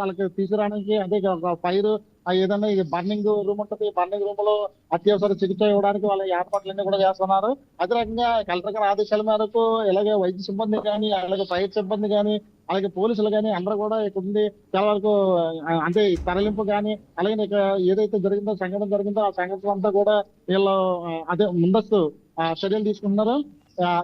వాళ్ళకి తీసుకురావడానికి అంటే ఒక ఫైర్ ఏదైనా బర్నింగ్ రూమ్ ఉంటుంది, బర్నింగ్ రూమ్ లో అత్యవసర చికిత్స ఇవ్వడానికి వాళ్ళ ఏర్పాట్లన్నీ కూడా చేస్తున్నారు. అదే రకంగా కలెక్టర్ గారి ఆదేశాల మేరకు ఇలాగే వైద్య సిబ్బంది కానీ, అలాగే ఫైర్ సిబ్బంది కానీ, అలాగే పోలీసులు కానీ అందరూ కూడా ఇక్కడ ఉంది చాలా వరకు అంటే తరలింపు కానీ, అలాగే ఇక ఏదైతే జరిగిందో సంఘటన జరిగిందో ఆ సంఘటన అంతా కూడా వీళ్ళు అదే ముందస్తు చర్యలు తీసుకుంటున్నారు.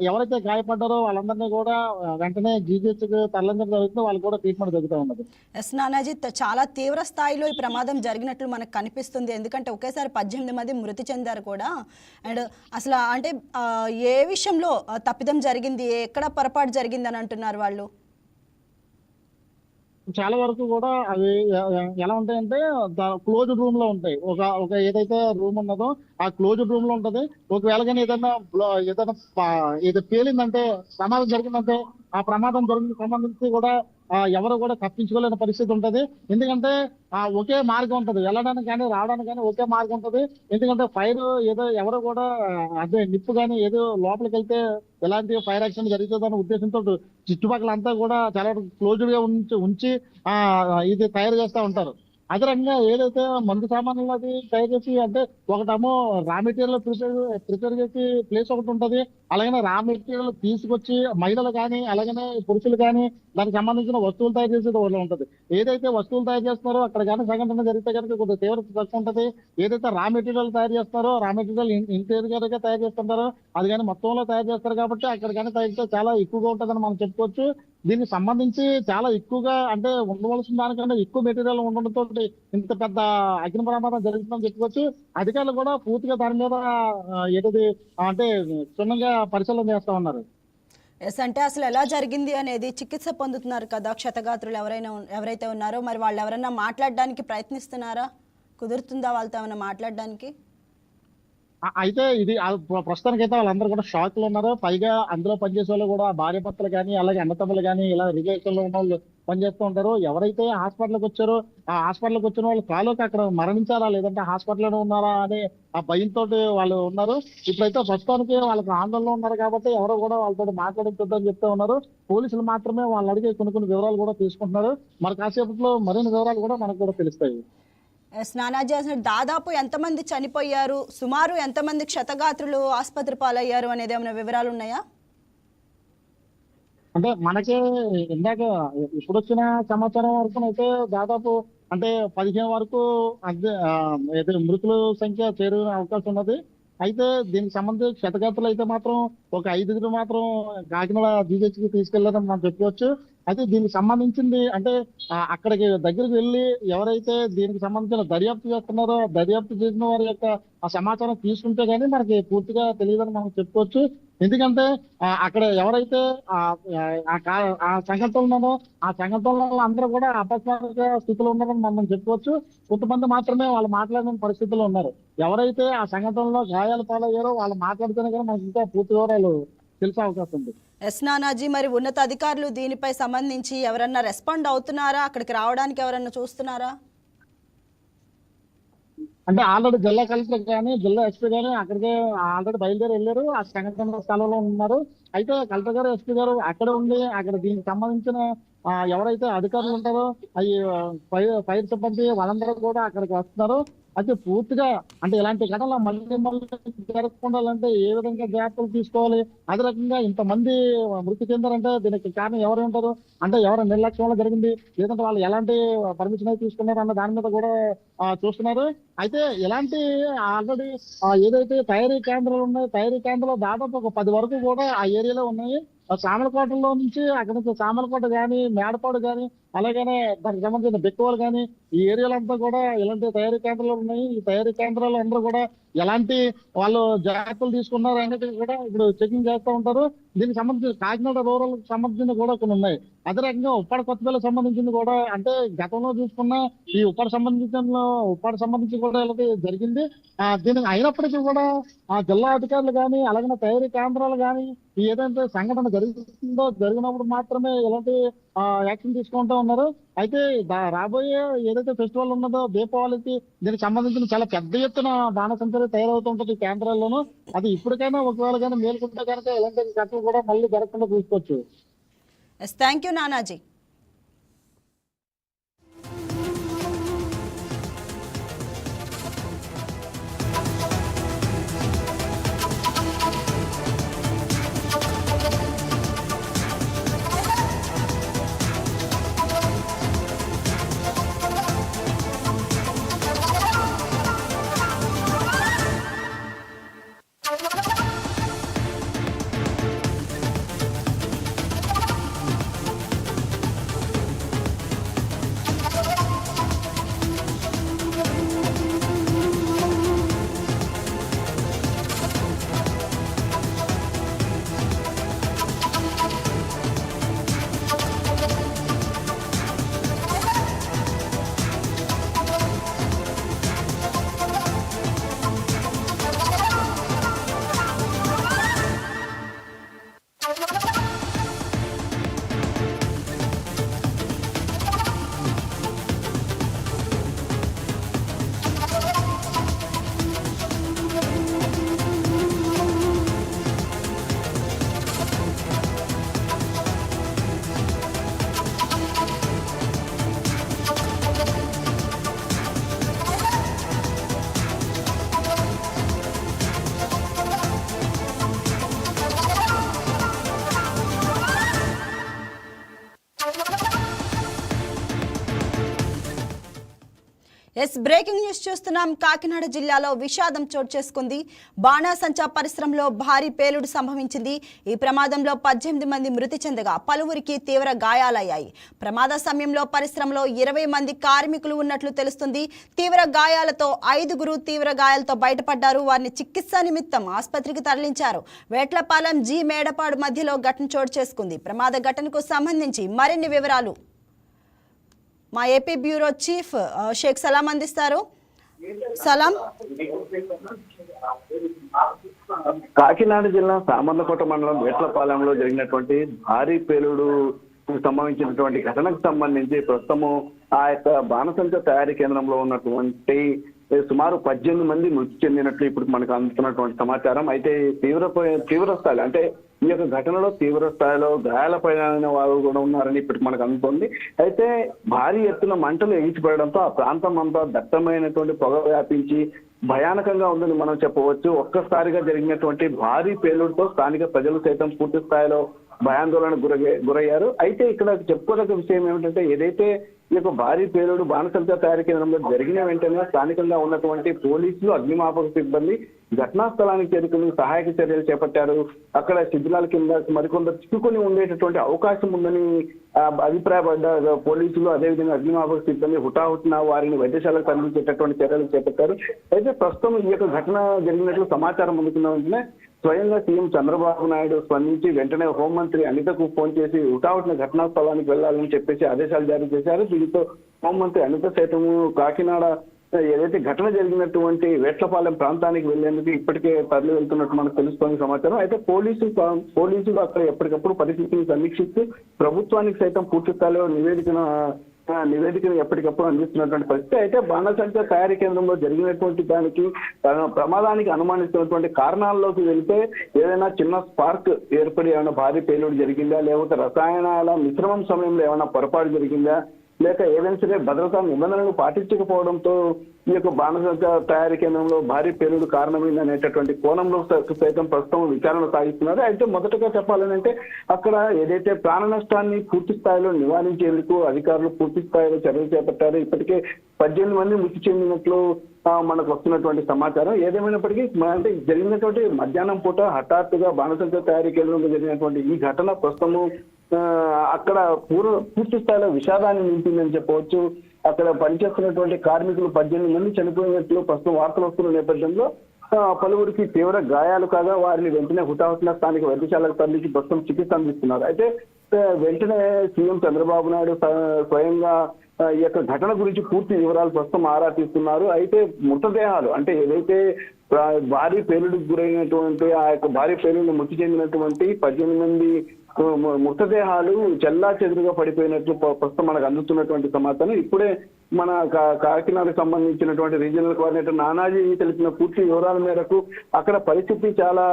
ఎవరైతే గాయపడ్డారో వాళ్ళందరినీ కూడా వెంటనే జీజీహెచ్ కి తరలించడం జరుగుతుందో వాళ్ళకి కూడా ట్రీట్మెంట్ జరుగుతూ ఉన్నది. ఎస్ నానాజీ, చాలా తీవ్ర స్థాయిలో ఈ ప్రమాదం జరిగినట్లు మనకు కనిపిస్తుంది. ఎందుకంటే ఒకేసారి 18 మంది మృతి చెందారు కూడా. అండ్ అసలు అంటే ఏ విషయంలో తప్పిదం జరిగింది, ఎక్కడ పొరపాటు జరిగింది అని అంటున్నారు వాళ్ళు? చాలా వరకు కూడా అవి ఎలా ఉంటాయంటే క్లోజ్డ్ రూమ్ లో ఉంటాయి. ఒక ఒక ఏదైతే రూమ్ ఉన్నదో ఆ క్లోజ్డ్ రూమ్ లో ఉంటది. ఒకవేళ కానీ ఏదైనా ఏదో పేలిందంటే, ప్రమాదం జరిగిందంటే ఆ ప్రమాదం జరిగిన సంబంధించి కూడా ఎవరు కూడా తప్పించుకోలేని పరిస్థితి ఉంటది. ఎందుకంటే ఒకే మార్గం ఉంటది, వెళ్ళడానికి కానీ రావడానికి కానీ ఒకే మార్గం ఉంటది. ఎందుకంటే ఫైర్ ఏదో ఎవరు కూడా అదే నిప్పు కానీ ఏదో లోపలికి వెళ్తే ఎలాంటి ఫైర్ యాక్సిడెంట్ జరుగుతుందన్న ఉద్దేశంతో చుట్టుపక్కల అంతా కూడా చాలా క్లోజ్డ్ గా ఉంచి ఇది తయారు చేస్తూ ఉంటారు. అదే రకంగా ఏదైతే మందు సామాన్లు అది తయారు చేసి అంటే ఒకటేమో రా మెటీరియల్ ప్రిపేర్ చేసి ప్లేస్ ఒకటి ఉంటది. అలాగనే రా మెటీరియల్ తీసుకొచ్చి మహిళలు కానీ అలాగనే పురుషులు కానీ దానికి సంబంధించిన వస్తువులు తయారు చేసేది ఒకటి ఉంటది. ఏదైతే వస్తువులు తయారు చేస్తున్నారో అక్కడ కానీ సంఘటన జరిగితే కనుక కొద్దిగా తీవ్రత తక్కువ ఉంటది. ఏదైతే రా మెటీరియల్ తయారు చేస్తారో రా మెటీరియల్ ఇంటీరియర్ గా తయారు చేస్తుంటారో అది కానీ మొత్తంలో తయారు చేస్తారు కాబట్టి అక్కడ కానీ తయారు చాలా ఎక్కువగా ఉంటుందని మనం చెప్పుకోవచ్చు. దీనికి సంబంధించి చాలా ఎక్కువగా అంటే ఉండవలసిన దానికంటే ఎక్కువ మెటీరియల్ ఉండడంతో ఇంత పెద్ద అగ్ని ప్రమాదం జరుగుతుందని చెప్పుకోవచ్చు. అధికారులు కూడా పూర్తిగా దాని మీద ఏది అంటే క్షుణ్ణంగా పరిశీలన చేస్తా ఉన్నారు. ఎస్, అంటే అసలు ఎలా జరిగింది అనేది చికిత్స పొందుతున్నారు కదా క్షతగాత్రులు ఎవరైతే ఉన్నారో, మరి వాళ్ళు ఎవరైనా మాట్లాడడానికి ప్రయత్నిస్తున్నారా? కుదురుతుందా వాళ్ళతో ఏమైనా మాట్లాడడానికి? అయితే ఇది ప్రస్తుతానికైతే వాళ్ళందరూ కూడా షాక్ లో ఉన్నారు. పైగా అందులో పనిచేసే వాళ్ళు కూడా భార్య భర్తలు కానీ అలాగే అన్నతమ్ములు కానీ ఇలా రిలేషన్ లో ఉన్న వాళ్ళు పనిచేస్తూ ఉంటారు. ఎవరైతే హాస్పిటల్కి వచ్చారో ఆ హాస్పిటల్కి వచ్చిన వాళ్ళు కాలోకి అక్కడ మరణించారా లేదంటే హాస్పిటల్లోనే ఉన్నారా అనే ఆ భయంతో వాళ్ళు ఉన్నారు. ఇప్పుడైతే ప్రస్తుతానికి వాళ్ళకి ఆందోళనలో ఉన్నారు కాబట్టి ఎవరో కూడా వాళ్ళతో మాట్లాడించొద్దని చెప్తూ ఉన్నారు. పోలీసులు మాత్రమే వాళ్ళు అడిగే కొన్ని వివరాలు కూడా తీసుకుంటున్నారు. మరి కాసేపట్లో మరిన్ని వివరాలు కూడా మనకు కూడా తెలుస్తాయి. స్నానాజీ, దాదాపు ఎంతమంది చనిపోయారు, సుమారు ఎంతమంది క్షతగాత్రులు ఆసుపత్రి పాలయ్యారు అనేది ఏమైనా వివరాలు ఉన్నాయా? అంటే మనకే ఇందాక ఇప్పుడు వచ్చిన సమాచారం వరకు అయితే దాదాపు అంటే 15 వరకు అదే మృతుల సంఖ్య చేరుకునే అవకాశం ఉన్నది. అయితే దీనికి సంబంధించి క్షతగాత్రులు అయితే మాత్రం ఒక 5 మాత్రం కాకినాడ జీజీహెచ్ కి తీసుకెళ్లారని మనం చెప్పుకోవచ్చు. అయితే దీనికి సంబంధించింది అంటే అక్కడికి దగ్గరికి వెళ్ళి ఎవరైతే దీనికి సంబంధించిన దర్యాప్తు చేస్తున్నారో దర్యాప్తు చేసిన వారి యొక్క ఆ సమాచారం తీసుకుంటే గానీ మనకి పూర్తిగా తెలియదని మనం చెప్పుకోవచ్చు. ఎందుకంటే అక్కడ ఎవరైతే ఆ సంఘటనలో ఉన్నారో ఆ సంఘటనలో అందరూ కూడా అపస్మారక స్థితిలో ఉన్నారని మనం చెప్పుకోవచ్చు. కొంతమంది మాత్రమే వాళ్ళు మాట్లాడిన పరిస్థితుల్లో ఉన్నారు. ఎవరైతే ఆ సంఘటనలో గాయాలు పాలయ్యారో వాళ్ళు మాట్లాడితేనే కానీ మనకి ఇంకా పూర్తి వివరాలు తెలిసే అవకాశం ఉంది. ఎస్ నానాజీ, మరి ఉన్నత అధికారులు దీనిపై సంబంధించి ఎవరన్నా రెస్పాండ్ అవుతున్నారా? అక్కడికి రావడానికి ఎవరన్నా చూస్తున్నారా? అంటే ఆల్రెడీ జిల్లా కలెక్టర్ కానీ జిల్లా ఎస్పీ కానీ అక్కడికే ఆల్రెడీ బయలుదేరి వెళ్ళారు. ఆ సంఘటన స్థలంలో ఉన్నారు. అయితే కలెక్టర్ గారు ఎస్పీ గారు అక్కడ ఉండి అక్కడ దీనికి సంబంధించిన ఎవరైతే అధికారులు ఉంటారో అవి ఫైర్ సిబ్బంది వాళ్ళందరూ కూడా అక్కడికి వస్తున్నారు. అయితే పూర్తిగా అంటే ఇలాంటి ఘటనలు మళ్ళీ జరగకుండా ఏ విధంగా జాగ్రత్తలు తీసుకోవాలి, అదే రకంగా ఇంతమంది మృతి చెందారంటే దీనికి కారణం ఎవరు ఉంటారు, అంటే ఎవరు నిర్లక్ష్యంలో జరిగింది లేదంటే వాళ్ళు ఎలాంటి పర్మిషన్ అయితే తీసుకున్నారు అన్న దాని మీద కూడా చూస్తున్నారు. అయితే ఇలాంటి ఆల్రెడీ ఏదైతే తయారీ కేంద్రాలు ఉన్నాయో తయారీ కేంద్రాలు దాదాపు ఒక 10 వరకు కూడా ఆ ఏరియాలో ఉన్నాయి. సామలకోటలో నుంచి అక్కడ నుంచి సామలకోట కానీ మేడపాడు కానీ అలాగనే దానికి సంబంధించిన బెక్కువలు కానీ ఈ ఏరియాలంతా కూడా ఇలాంటి తయారీ కేంద్రాలు ఉన్నాయి. ఈ తయారీ కేంద్రాలు అందరూ కూడా ఎలాంటి వాళ్ళు జాగ్రత్తలు తీసుకున్నారు అనేది కూడా ఇప్పుడు చెకింగ్ చేస్తూ ఉంటారు. దీనికి సంబంధించి కాకినాడ రూరల్ సంబంధించిన కూడా కొన్ని ఉన్నాయి. అదే రకంగా ఉప్పాడ కొత్తపల్లి సంబంధించింది కూడా అంటే గతంలో చూసుకున్న ఈ ఉప్పాడ సంబంధించి కూడా ఇలాంటి జరిగింది. దీనికి అయినప్పటికీ కూడా ఆ జిల్లా అధికారులు కానీ అలాగే తయారీ కేంద్రాలు కానీ ఏదైతే సంఘటన జరిగినప్పుడు మాత్రమే ఇలాంటి యాక్షన్ తీసుకుంటూ ఉన్నారు. అయితే రాబోయే ఏదైతే ఫెస్టివల్ ఉన్నదో దీపావళికి దీనికి సంబంధించిన చాలా పెద్ద ఎత్తున బాణసంచరి తయారవుతుంటది ఈ కేంద్రాల్లోనూ. అది ఇప్పటికైనా ఒకవేళ కానీ మేలుకుంటే కనుక ఇలాంటి ఘటనలు కూడా మళ్ళీ జరగకుండా చూసుకోవచ్చు. Thank you Nanaji. Breaking news చూస్తున్నాం. కాకినాడ జిల్లాలో విషాదం చోటు చేసుకుంది. బాణాసంచా పరిశ్రమలో భారీ పేలుడు సంభవించింది. ఈ ప్రమాదంలో 18 మంది మృతి చెందగా పలువురికి తీవ్ర గాయాలయ్యాయి. ప్రమాద సమయంలో పరిశ్రమలో 20 మంది కార్మికులు ఉన్నట్లు తెలుస్తుంది. తీవ్ర గాయాలతో 5గురు తీవ్ర గాయాలతో బయటపడ్డారు. వారిని చికిత్స నిమిత్తం ఆసుపత్రికి తరలించారు. వేట్లపాలెం జి మేడపాడు మధ్యలో ఘటన చోటు చేసుకుంది. ప్రమాద ఘటనకు సంబంధించి మరిన్ని వివరాలు మా ఏపీ బ్యూరో చీఫ్ షేక్ సలాం అందిస్తారు. సలాం. కాకినాడ జిల్లా సామర్లకోట మండలం వేట్లపాలెంలో జరిగినటువంటి భారీ పేలుడు సంభవించినటువంటి ఘటనకు సంబంధించి ప్రస్తుతము ఆ యొక్క బాణసంచ తయారీ కేంద్రంలో ఉన్నటువంటి సుమారు 18 మంది మృతి చెందినట్లు ఇప్పుడు మనకు అందుతున్నటువంటి సమాచారం. అయితే తీవ్ర స్థాయిలో అంటే ఈ యొక్క ఘటనలో తీవ్ర స్థాయిలో గాయాలపైన వారు కూడా ఉన్నారని ఇప్పుడు మనకు అందుతోంది. అయితే భారీ ఎత్తున మంటలు ఎగిసిపడడంతో ఆ ప్రాంతం అంతా దట్టమైనటువంటి పొగ వ్యాపించి భయానకంగా ఉందని మనం చెప్పవచ్చు. ఒక్కసారిగా జరిగినటువంటి భారీ పేలుడుతో స్థానిక ప్రజలు సైతం పూర్తి స్థాయిలో భయాందోళనకు గురయ్యారు. అయితే ఇక్కడ చెప్పుకోదగ్గ విషయం ఏమిటంటే ఏదైతే ఈ యొక్క భారీ పేలుడు బాణసంచా తయారీ కేంద్రంలో జరిగిన వెంటనే స్థానికంగా ఉన్నటువంటి పోలీసులు, అగ్నిమాపక సిబ్బంది ఘటనా స్థలానికి చేరుకుని సహాయక చర్యలు చేపట్టారు. అక్కడ శిథిలాల కింద మరికొందరు చిక్కుకొని ఉండేటటువంటి అవకాశం ఉందని అభిప్రాయపడ్డ పోలీసులు, అదేవిధంగా అగ్నిమాపక సిబ్బంది హుటాహుటిన వారిని వైద్యశాలకు తరలించేటటువంటి చర్యలు చేపట్టారు. అయితే ప్రస్తుతం ఈ యొక్క ఘటన జరిగినట్లు సమాచారం అందుకున్న వెంటనే స్వయంగా సీఎం చంద్రబాబు నాయుడు స్పందించి వెంటనే హోంమంత్రి అనితకు ఫోన్ చేసి హుటాహుటిన ఘటనా స్థలానికి వెళ్లాలని చెప్పేసి ఆదేశాలు జారీ చేశారు. దీంతో హోంమంత్రి అనిత సైతము కాకినాడ ఏదైతే ఘటన జరిగినటువంటి వేట్లపాలెం ప్రాంతానికి వెళ్లేందుకు ఇప్పటికే తరలి వెళ్తున్నట్టు మనకు తెలుస్తోంది సమాచారం. అయితే పోలీసులు అక్కడ ఎప్పటికప్పుడు పరిస్థితిని సమీక్షిస్తూ ప్రభుత్వానికి సైతం పూర్తి స్థాయిలో నివేదికను ఎప్పటికప్పుడు అందిస్తున్నటువంటి పరిస్థితి. అయితే బాణసంచా తయారీ కేంద్రంలో జరిగినటువంటి దానికి ప్రమాదానికి అనుమానిస్తున్నటువంటి కారణాల్లోకి వెళ్తే ఏదైనా చిన్న స్పార్క్ ఏర్పడి ఏమైనా భారీ పేలుడు జరిగిందా, లేకపోతే రసాయనాల మిశ్రమం సమయంలో ఏమైనా పొరపాటు జరిగిందా, లేక ఏదైనా సరే భద్రతా నిబంధనలు పాటించకపోవడంతో ఈ యొక్క బాణసంచా తయారీ కేంద్రంలో భారీ పేలుడు కారణమైంది అనేటటువంటి కోణంలో సైతం ప్రస్తుతం విచారణ సాగిస్తున్నారు. అయితే మొదటగా చెప్పాలంటే అక్కడ ఏదైతే ప్రాణ నష్టాన్ని పూర్తి స్థాయిలో నివారించేందుకు అధికారులు పూర్తి స్థాయిలో చర్యలు చేపట్టారు. ఇప్పటికే 18 మంది మృతి చెందినట్లు మనకు వస్తున్నటువంటి సమాచారం. ఏదేమైనప్పటికీ అంటే జరిగినటువంటి మధ్యాహ్నం పూట హఠాత్తుగా బాణసంచా తయారీ కేంద్రంలో జరిగినటువంటి ఈ ఘటన ప్రస్తుతము అక్కడ పూర్తి స్థాయిలో విషాదాన్ని నింపిందని చెప్పవచ్చు. అక్కడ పనిచేస్తున్నటువంటి కార్మికులు 18 మంది చనిపోయినట్లు ప్రస్తుతం వార్తలు వస్తున్న నేపథ్యంలో పలువురికి తీవ్ర గాయాలు కాగా వారిని వెంటనే హుటాహుటిన స్థానిక వైద్యశాలకు తరలించి ప్రస్తుతం చికిత్స అందిస్తున్నారు. అయితే వెంటనే సీఎం చంద్రబాబు నాయుడు స్వయంగా ఈ యొక్క ఘటన గురించి పూర్తి వివరాలు ప్రస్తుతం ఆరా తీస్తున్నారు. అయితే మృతదేహాలు అంటే ఏదైతే భారీ పేలుడుకు గురైనటువంటి ఆ యొక్క భారీ పేలుడు మృతి చెందినటువంటి 18 మంది మృతదేహాలు చెల్లా చెదురుగా పడిపోయినట్లు ప్రస్తుతం మనకు అందుతున్నటువంటి సమాచారం. ఇప్పుడే మన కాకినాడకు సంబంధించినటువంటి రీజనల్ కోఆర్డినేటర్ నానాజీ తెలిపిన పూర్తి వివరాల మేరకు అక్కడ పరిస్థితి చాలా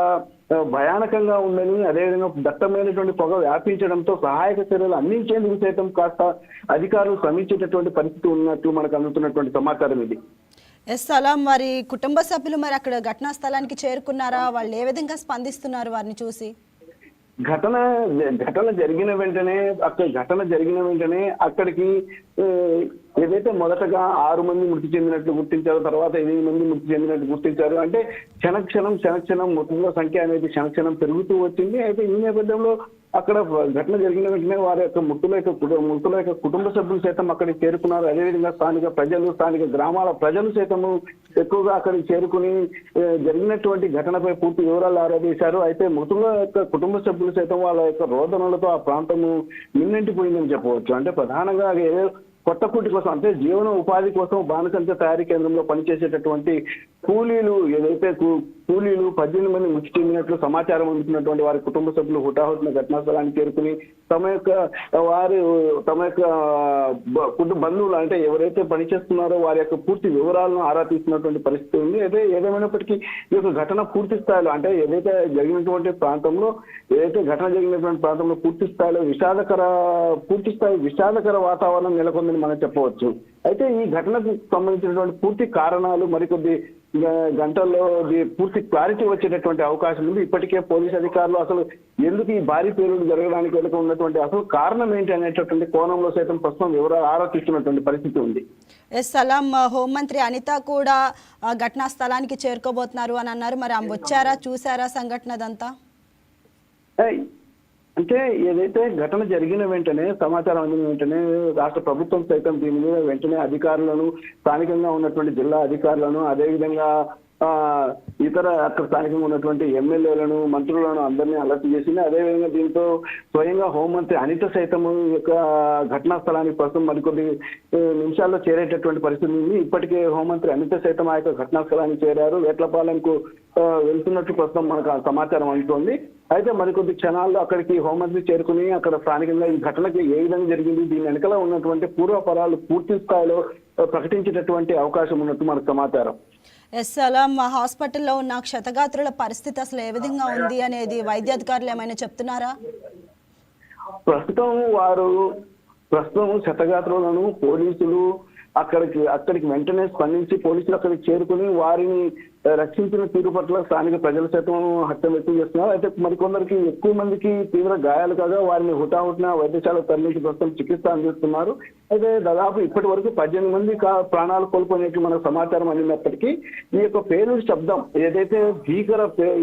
భయానకంగా ఉందని, అదేవిధంగా దట్టమైనటువంటి పొగ వ్యాపించడంతో సహాయక చర్యలు అందించేందుకు సైతం కాస్త అధికారులు శ్రమించేటటువంటి పరిస్థితి ఉన్నట్లు మనకు అందుతున్నటువంటి సమాచారం ఇది. సలాం. వారి కుటుంబ సభ్యులు మరి అక్కడ ఘటనా స్థలానికి చేరుకున్నారా? వాళ్ళు ఏ విధంగా స్పందిస్తున్నారు వారిని చూసి? ఘటన జరిగిన వెంటనే అక్కడికి ఏదైతే మొదటగా 6 మంది మృతి చెందినట్లు గుర్తించారు, తర్వాత 8 మంది మృతి చెందినట్లు గుర్తించారు. అంటే క్షణక్షణం మృతుల సంఖ్య అనేది క్షణక్షణం పెరుగుతూ వచ్చింది. అయితే ఈ నేపథ్యంలో అక్కడ ఘటన జరిగిన వెంటనే వారి యొక్క మృతుల యొక్క కుటుంబ సభ్యులు సైతం అక్కడికి చేరుకున్నారు. అదేవిధంగా స్థానిక గ్రామాల ప్రజలు సైతము ఎక్కువగా అక్కడికి చేరుకుని జరిగినటువంటి ఘటనపై పూర్తి వివరాలు ఆరాధించారు. అయితే మృతుల యొక్క కుటుంబ సభ్యులు సైతం వాళ్ళ యొక్క రోదనలతో ఆ ప్రాంతము నిన్నెంటిపోయిందని చెప్పవచ్చు. అంటే ప్రధానంగా కొత్తకూటి కోసం అంటే జీవన ఉపాధి కోసం బాణసంచా తయారీ కేంద్రంలో పనిచేసేటటువంటి కూలీలు 18 మంది మృతి చెందినట్లు సమాచారం అందుకున్నటువంటి వారి కుటుంబ సభ్యులు హుటాహుటిన ఘటనా స్థలానికి చేరుకుని తమ యొక్క బంధువులు అంటే ఎవరైతే పనిచేస్తున్నారో వారి యొక్క పూర్తి వివరాలను ఆరా తీస్తున్నటువంటి పరిస్థితి ఉంది. అయితే ఏదేమైనప్పటికీ ఈ యొక్క ఘటన పూర్తి స్థాయిలో అంటే ఏదైతే జరిగినటువంటి ప్రాంతంలో పూర్తి స్థాయిలో విషాదకర వాతావరణం నెలకొందని మనం చెప్పవచ్చు. అయితే ఈ ఘటనకు సంబంధించినటువంటి పూర్తి కారణాలు మరికొద్ది గంటల్లో పూర్తి క్లారిటీ వచ్చేటటువంటి అవకాశం ఉంది. ఇప్పటికే పోలీస్ అధికారులు అసలు ఎందుకు ఈ భారీ పేలుడు జరగడానికి వెనుక ఉన్నటువంటి అసలు కారణం ఏంటి అనేటటువంటి కోణంలో సైతం ప్రస్తుతం వివరాలు ఆరాధిస్తున్నటువంటి పరిస్థితి ఉంది. సలాం హోంమంత్రి అనిత కూడా ఘటనా స్థలానికి చేరుకోబోతున్నారు అని అన్నారు. మరి ఆమె వచ్చారా, చూసారా సంఘటన అదంతా? అంటే ఏదైతే ఘటన జరిగిన వెంటనే సమాచారం అందిన వెంటనే రాష్ట్ర ప్రభుత్వం సైతం దీని మీద వెంటనే అధికారులను, స్థానికంగా ఉన్నటువంటి జిల్లా అధికారులను, అదేవిధంగా ఇతర అక్కడ స్థానికంగా ఉన్నటువంటి ఎమ్మెల్యేలను, మంత్రులను అందరినీ అలర్ట్ చేసింది. అదేవిధంగా దీంతో స్వయంగా హోంమంత్రి అనిత సైతం యొక్క ఘటనా స్థలానికి ప్రస్తుతం మరికొద్ది నిమిషాల్లో చేరేటటువంటి పరిస్థితి ఉంది. ఇప్పటికే హోంమంత్రి అనిత సైతం ఆ యొక్క ఘటనా స్థలానికి చేరారు. వేట్లపాలెంకు వెళ్తున్నట్టు ప్రస్తుతం మనకు సమాచారం అందుతోంది. అయితే మరికొద్ది క్షణాల్లో అక్కడికి హోంమంత్రి చేరుకుని అక్కడ స్థానికంగా ఈ ఘటనకి ఏ విధంగా జరిగింది, దీని వెనకాల ఉన్నటువంటి పూర్వపరాలు పూర్తి స్థాయిలో ప్రకటించేటటువంటి అవకాశం ఉన్నట్టు మనకు సమాచారం. సలాం హాస్పిటల్లో ఉన్న క్షతగాత్రుల పరిస్థితి అసలు ఏ విధంగా ఉంది అనేది వైద్యాధికారులు ఏమైనా చెప్తున్నారా? ప్రస్తుతం క్షతగాత్రులను పోలీసులు అక్కడికి వెంటనే స్పందించి పోలీసులు అక్కడికి చేరుకుని వారిని రక్షించిన తీరు పట్ల స్థానిక ప్రజలు సైతం హత్య వ్యక్తం చేస్తున్నారు. అయితే మరికొందరికి ఎక్కువ మందికి తీవ్ర గాయాలు కాగా వారిని హుటాహుటిన వైద్యశాలకు తరలించి ప్రస్తుతం చికిత్స అందిస్తున్నారు. అయితే దాదాపు ఇప్పటి వరకు 18 మంది ప్రాణాలు కోల్పోయినట్లు మనకు సమాచారం అందినప్పటికీ ఈ యొక్క పేలుడు శబ్దం ఏదైతే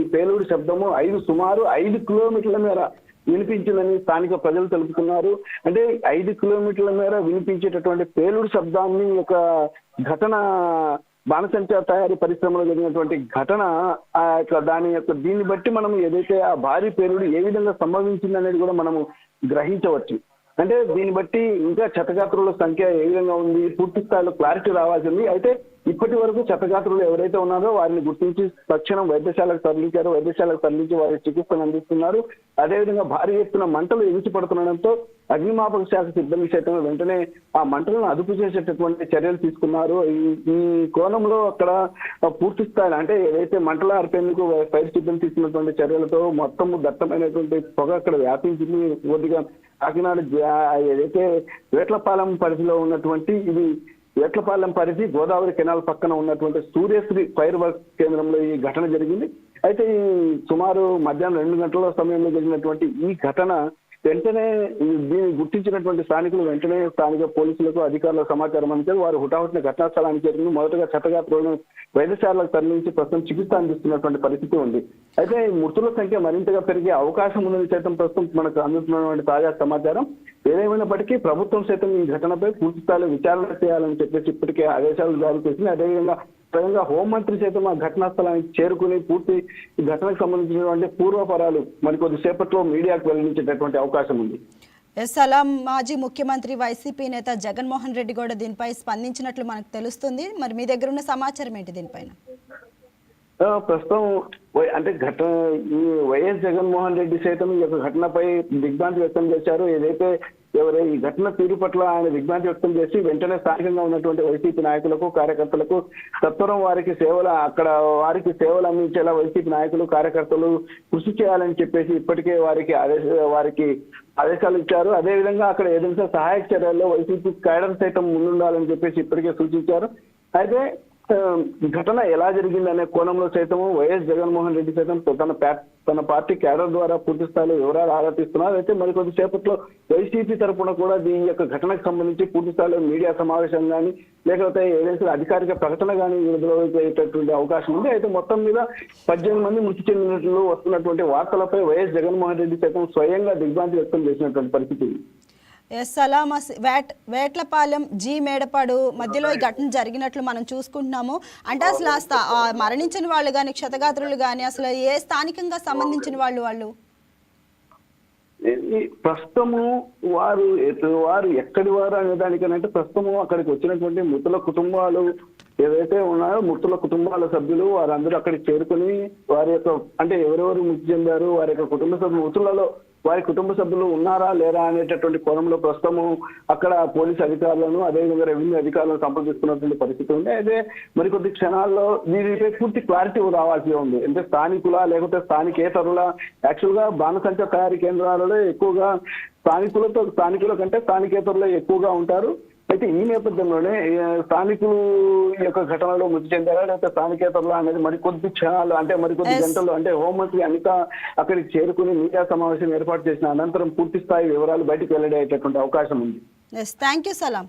ఈ పేలుడు శబ్దము సుమారు 5 కిలోమీటర్ల మేర వినిపించిందని స్థానిక ప్రజలు తెలుపుతున్నారు. అంటే 5 కిలోమీటర్ల మేర వినిపించేటటువంటి పేలుడు శబ్దాన్ని ఒక ఘటన బాణసంచా తయారీ పరిశ్రమలో జరిగినటువంటి ఘటన దీన్ని బట్టి మనం ఏదైతే ఆ భారీ పేలుడు ఏ విధంగా సంభవించింది అనేది కూడా మనము గ్రహించవచ్చు. అంటే దీన్ని బట్టి ఇంకా క్షతగాత్రుల సంఖ్య ఏ విధంగా ఉంది, పూర్తి స్థాయిలో క్లారిటీ రావాల్సింది. అయితే ఇప్పటి వరకు క్షతగాత్రులు ఎవరైతే ఉన్నారో వారిని గుర్తించి తక్షణం వైద్యశాలకు తరలించారు. వైద్యశాలకు తరలించి వారికి చికిత్సను అందిస్తున్నారు. అదేవిధంగా భారీ ఎత్తున మంటలు ఎగిసిపడుతుండడంతో అగ్నిమాపక శాఖ సిబ్బంది సైతం వెంటనే ఆ మంటలను అదుపు చేసేటటువంటి చర్యలు తీసుకున్నారు. ఈ కోణంలో అక్కడ పూర్తి స్థాయి అంటే ఏదైతే మంటలు ఆర్పేందుకు ఫైర్ సిబ్బంది తీసుకున్నటువంటి చర్యలతో మొత్తం దట్టమైనటువంటి పొగ అక్కడ వ్యాపించింది. కొద్దిగా కాకినాడ ఏదైతే వేట్లపాలెం పరిధిలో ఉన్నటువంటి వేట్లపాలెం పరిధి గోదావరి కెనాల్ పక్కన ఉన్నటువంటి సూర్యశ్రీ ఫైర్ వర్క్స్ కేంద్రంలో ఈ ఘటన జరిగింది. అయితే ఈ సుమారు మధ్యాహ్నం 2 గంటల సమయంలో జరిగినటువంటి ఈ ఘటన వెంటనే దీన్ని గుర్తించినటువంటి స్థానికులు వెంటనే స్థానిక పోలీసులకు అధికారులకు సమాచారం అందించారు. వారు హుటాహుటిన ఘటనా స్థలానికి చేరుకుని మొదటగా క్షతగాత్రులను వైద్యశాలకు తరలించి ప్రస్తుతం చికిత్స అందిస్తున్నటువంటి పరిస్థితి ఉంది. అయితే మృతుల సంఖ్య మరింతగా పెరిగే అవకాశం ఉందని సైతం ప్రస్తుతం మనకు అందుతున్నటువంటి తాజా సమాచారం. ఏదేమైనప్పటికీ ప్రభుత్వం సైతం ఈ ఘటనపై పూర్తి స్థాయిలో విచారణ చేయాలని చెప్పేసి ఇప్పటికే ఆదేశాలు జారీ చేసింది. అదేవిధంగా స్వయంగా హోంమంత్రి సైతం ఆ ఘటనా స్థలానికి చేరుకుని పూర్తి ఈ ఘటనకు సంబంధించినటువంటి పూర్వపరాలు మరికొద్ది సేపట్లో మీడియాకు వెల్లడించేటటువంటి అవకాశం ఉంది. సలాం మాజీ ముఖ్యమంత్రి వైసీపీ నేత జగన్మోహన్ రెడ్డి కూడా దీనిపై స్పందించినట్లు మనకు తెలుస్తుంది. మరి మీ దగ్గర ఉన్న సమాచారం ఏంటి దీనిపైన? ప్రస్తుతం అంటే ఈ వైఎస్ జగన్మోహన్ రెడ్డి సైతం ఈ యొక్క ఘటనపై దిగ్భ్రాంతి వ్యక్తం చేశారు. ఏదైతే ఈ ఘటన తీరు పట్ల ఆయన దిగ్భ్రాంతి వ్యక్తం చేసి వెంటనే స్థానికంగా ఉన్నటువంటి వైసీపీ నాయకులకు, కార్యకర్తలకు సత్వరం వారికి సేవలు అందించేలా వైసీపీ నాయకులు, కార్యకర్తలు కృషి చేయాలని చెప్పేసి ఇప్పటికే వారికి ఆదేశాలు ఇచ్చారు. అదేవిధంగా అక్కడ ఏదైనా సహాయక చర్యల్లో వైసీపీ క్యాడర్ సైతం ముందుండాలని చెప్పేసి ఇప్పటికే సూచించారు. అయితే ఘటన ఎలా జరిగిందనే కోణంలో సైతం వైఎస్ జగన్మోహన్ రెడ్డి సైతం తన పార్టీ క్యాడర్ ద్వారా పూర్తి స్థాయిలో వివరాలు ఆరాధిస్తున్నారు. అయితే మరికొద్ది సేపట్లో వైసీపీ తరఫున కూడా దీని యొక్క ఘటనకు సంబంధించి పూర్తి స్థాయిలో మీడియా సమావేశం కానీ లేకపోతే ఏదైనా అధికారిక ప్రకటన కానీ విడుదలయ్యేటటువంటి అవకాశం ఉంది. అయితే మొత్తం మీద 18 మంది మృతి చెందినట్లు వస్తున్నటువంటి వార్తలపై వైఎస్ జగన్మోహన్ రెడ్డి సైతం స్వయంగా దిగ్భ్రాంతి వ్యక్తం చేసినటువంటి పరిస్థితి. సలాం వేట్లపాలెం మేడపాడు మధ్యలో ఈ ఘటన జరిగినట్లు మనం చూసుకుంటున్నాము. అంటే అసలు మరణించిన వాళ్ళు కానీ, క్షతగాత్రులు కానీ అసలు ఏ స్థానికంగా సంబంధించిన వాళ్ళు ప్రస్తుతము వారు ఎక్కడి వారు అనే దానికనంటే ప్రస్తుతము అక్కడికి వచ్చినటువంటి మృతుల కుటుంబాలు ఏవైతే ఉన్నాయో మృతుల కుటుంబాల సభ్యులు వారందరూ అక్కడికి చేరుకుని వారి యొక్క అంటే ఎవరెవరు మృతి చెందారు, వారి యొక్క కుటుంబ సభ్యులు మృతులలో వారి కుటుంబ సభ్యులు ఉన్నారా లేరా అనేటటువంటి కోణంలో ప్రస్తుతము అక్కడ పోలీసు అధికారులను అదేవిధంగా రెవెన్యూ అధికారులను సంప్రదిస్తున్నటువంటి పరిస్థితి ఉంది. అయితే మరికొద్ది క్షణాల్లో దీనిపై పూర్తి క్లారిటీ రావాల్సి ఉంది. అంటే స్థానికుల లేకపోతే స్థానికేతరుల యాక్చువల్ గా బాణసంచా తయారీ కేంద్రాలలో ఎక్కువగా స్థానికుల కంటే స్థానికేతరులే ఎక్కువగా ఉంటారు. అయితే ఈ నేపథ్యంలోనే స్థానికులు ఈ యొక్క ఘటనలో మృతి చెందారా లేకపోతే స్థానికేతరులు అనేది మరికొద్ది క్షణాలు అంటే మరికొద్ది Yes. గంటలు అంటే హోంమంత్రి అనిత అక్కడికి చేరుకుని మీడియా సమావేశం ఏర్పాటు చేసిన అనంతరం పూర్తి స్థాయి వివరాలు బయటకు వెల్లడి అయ్యేటటువంటి అవకాశం ఉంది. Yes, thank you Salam.